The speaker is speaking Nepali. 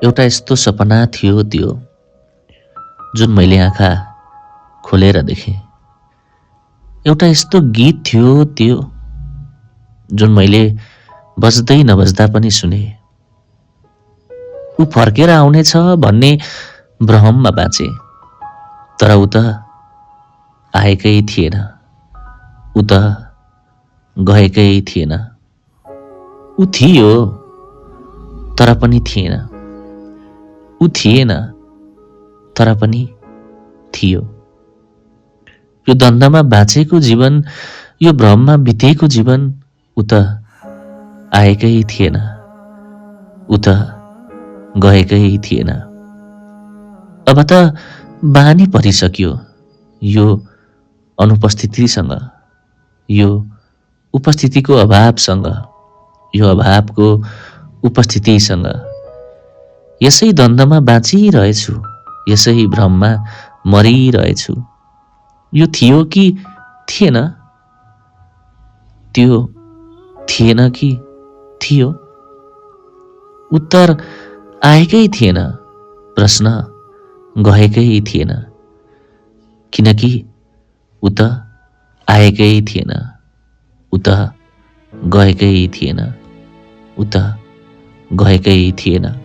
एउटा यस्तो सपना थियो त्यो, जुन मैले आँखा खोलेर देखेँ। एउटा यस्तो गीत थियो त्यो, जुन मैले बज्दै नबज्दा पनि सुने। ऊ फर्केर आउनेछ भन्ने भ्रममा बाँचे, तर ऊ त आएकै थिएन, ऊ त गएकै थिएन। ऊ थियो तर पनि थिएन, ऊ थिएन तर पनि थियो। यो द्वन्द्वमा बाँचेको जीवन, यो भ्रममा बितेको जीवन, ऊ त आएकै थिएन, ऊ त गएकै थिएन। अब त बानी परिसक्यो यो अनुपस्थितिसँग, यो उपस्थितिको अभावसँग, यो अभावको उपस्थितिसँग। यसै द्वन्द्वमा बाँचिरहेछु, यसै भ्रममा मरिरहेछु। यो थियो कि थिएन, त्यो थिएन कि थियो। उत्तर आएकै थिएन, प्रश्न गएकै थिएन, किनकि ऊ त आएकै थिएन, ऊ त गएकै थिएन, ऊ त गएकै थिएन।